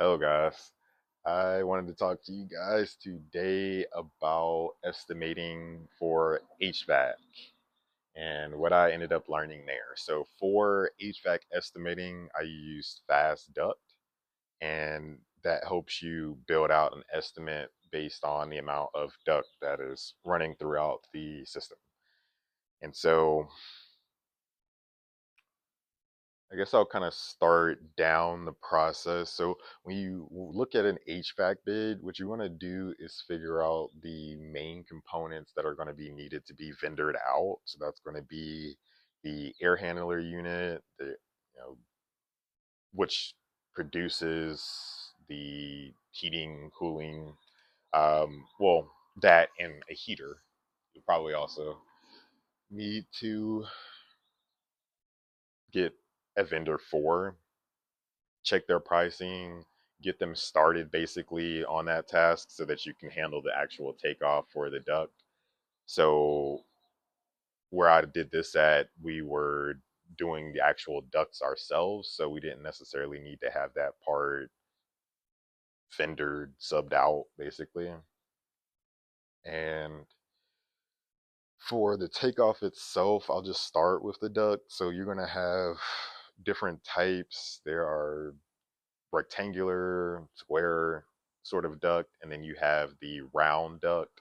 Hello, guys. I wanted to talk to you guys today about estimating for HVAC and what I ended up learning there. So, for HVAC estimating, I used Fast Duct, and that helps you build out an estimate based on the amount of duct that is running throughout the system. And so, I guess I'll kind of start down the process. So when you look at an HVAC bid, what you want to do is figure out the main components that are going to be needed to be vendored out. So that's going to be the air handler unit, which produces the heating, cooling, well, that and a heater. You probably also need to get a vendor for check their pricing, get them started basically on that task so that you can handle the actual takeoff for the duct. So where I did this at, we were doing the actual ducts ourselves, so we didn't necessarily need to have that part vendored, subbed out basically. And for the takeoff itself, I'll just start with the duct. So you're going to have different types. There are rectangular, square sort of duct, and then you have the round duct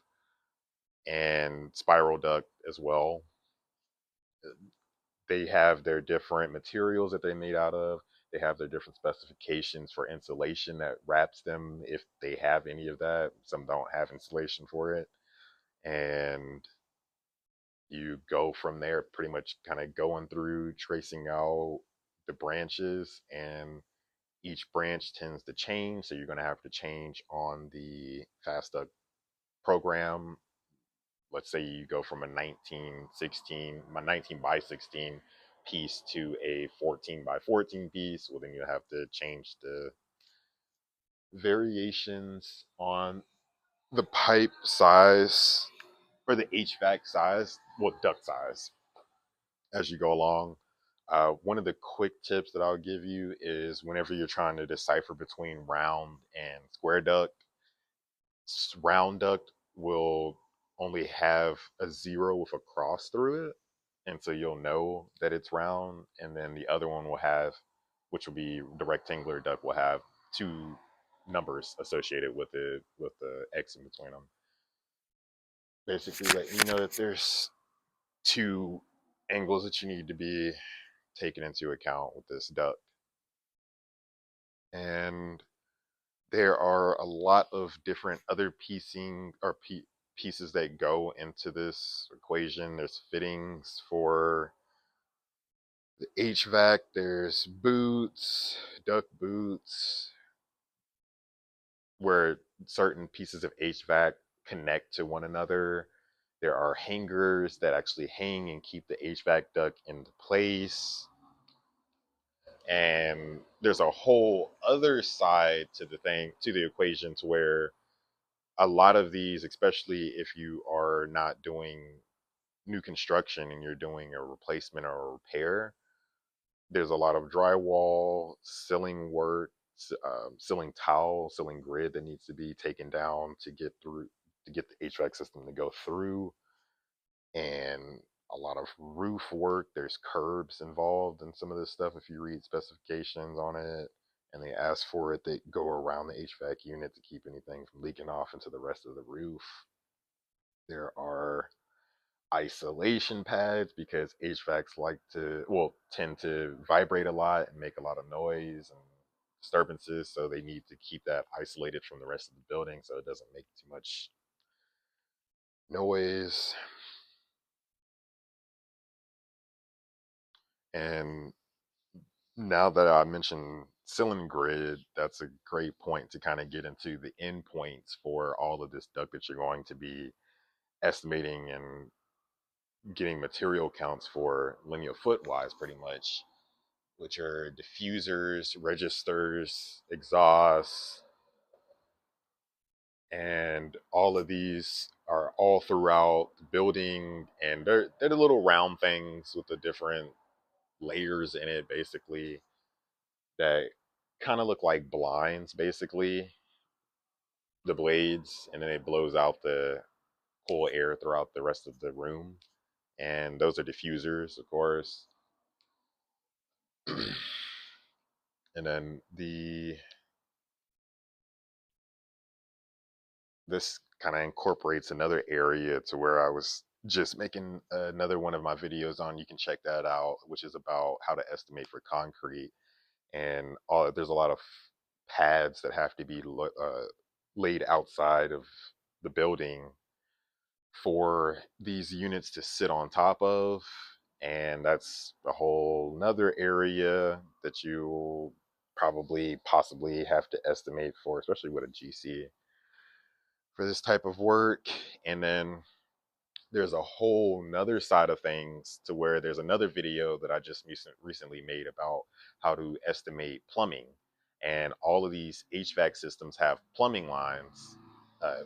and spiral duct as well. They have their different materials that they're made out of. They have their different specifications for insulation that wraps them if they have any of that. Some don't have insulation for it. And you go from there, pretty much kind of going through, tracing out the branches, and each branch tends to change. So you're going to have to change on the FASTA program. Let's say you go from a 19 by 16 piece to a 14 by 14 piece. Well, then you have to change the variations on the pipe size or the HVAC size, well, duct size as you go along. One of the quick tips that I'll give you is whenever you're trying to decipher between round and square duct, round duct will only have a zero with a cross through it. And so you'll know that it's round. And then the other one will have, which will be the rectangular duct, will have two numbers associated with the X in between them. Basically, letting you know that there's two angles that you need to be taken into account with this duct. And there are a lot of different other piecing or pieces that go into this equation. There's fittings for the HVAC, there's boots, duct boots, where certain pieces of HVAC connect to one another. There are hangers that actually hang and keep the HVAC duct into place. And there's a whole other side to the thing, to the equation, to where a lot of these, especially if you are not doing new construction and you're doing a replacement or a repair, there's a lot of drywall, ceiling work, ceiling tile, ceiling grid that needs to be taken down to get through to get the HVAC system to go through, and a lot of roof work. There's curbs involved in some of this stuff. If you read specifications on it, and they ask for it, they go around the HVAC unit to keep anything from leaking off into the rest of the roof. There are isolation pads because HVACs like to, well, tend to vibrate a lot and make a lot of noise and disturbances, so they need to keep that isolated from the rest of the building so it doesn't make too much noise. And now that I mentioned ceiling grid, that's a great point to kind of get into the endpoints for all of this duct that you're going to be estimating and getting material counts for linear foot wise, pretty much, which are diffusers, registers, exhausts, and all of these are all throughout the building, and they're the little round things with the different layers in it, basically, that kind of look like blinds, basically, the blades, and then it blows out the cool air throughout the rest of the room. And those are diffusers, of course. And then this kind of incorporates another area to where I was just making another one of my videos on. You can check that out, which is about how to estimate for concrete. And there's a lot of pads that have to be laid outside of the building for these units to sit on top of. And that's a whole nother area that you'll probably possibly have to estimate for, especially with a GC for this type of work. And then there's a whole nother side of things to where there's another video that I just recently made about how to estimate plumbing. And all of these HVAC systems have plumbing lines,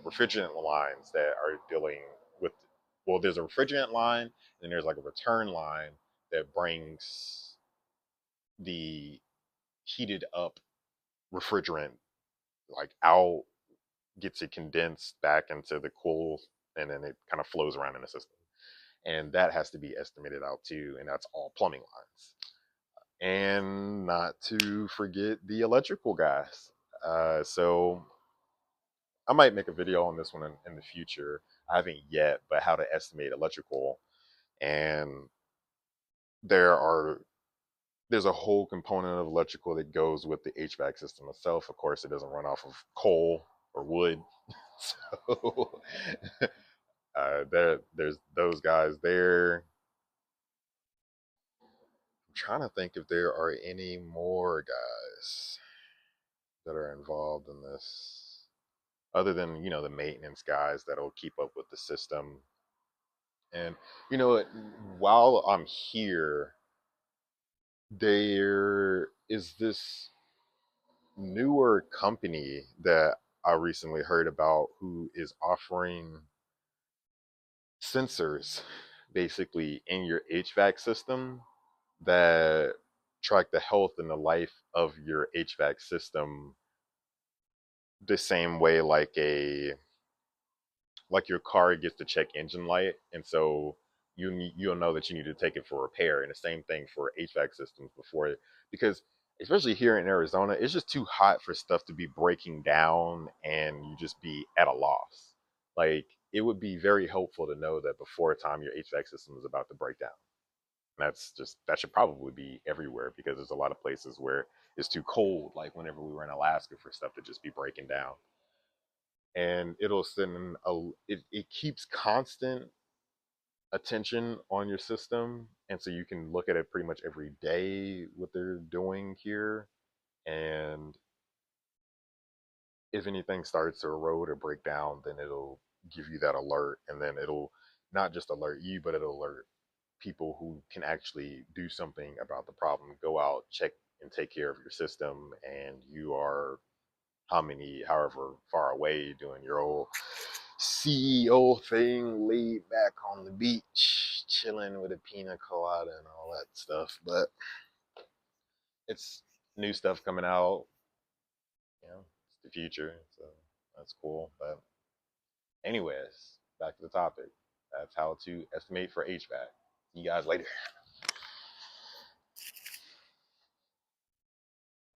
refrigerant lines that are dealing with, well, there's a refrigerant line, and there's like a return line that brings the heated up refrigerant like out, gets it condensed back into the cool, and then it kind of flows around in the system. And that has to be estimated out too, and that's all plumbing lines. And not to forget the electrical guys. So I might make a video on this one in the future. I haven't yet, but how to estimate electrical. And there are there's a whole component of electrical that goes with the HVAC system itself. Of course, it doesn't run off of coal or wood. So there's those guys there. I'm trying to think if there are any more guys that are involved in this, other than the maintenance guys that'll keep up with the system. And while I'm here, there is this newer company that I recently heard about who is offering sensors basically in your HVAC system that track the health and the life of your HVAC system the same way like your car gets to check engine light, and so you'll know that you need to take it for repair. And the same thing for HVAC systems before, because especially here in Arizona, it's just too hot for stuff to be breaking down and you just be at a loss. Like, it would be very helpful to know that before time your HVAC system is about to break down. That should probably be everywhere, because there's a lot of places where it's too cold, like whenever we were in Alaska, for stuff to just be breaking down. And it'll send it keeps constant attention on your system, and so you can look at it pretty much every day what they're doing here. And if anything starts to erode or break down, then it'll give you that alert, and then it'll not just alert you, but it'll alert people who can actually do something about the problem, go out, check, and take care of your system. And you are however far away, doing your old CEO thing, laid back on the beach, chilling with a pina colada and all that stuff. But it's new stuff coming out. It's the future, so that's cool. But anyways, back to the topic. That's how to estimate for HVAC. See you guys later.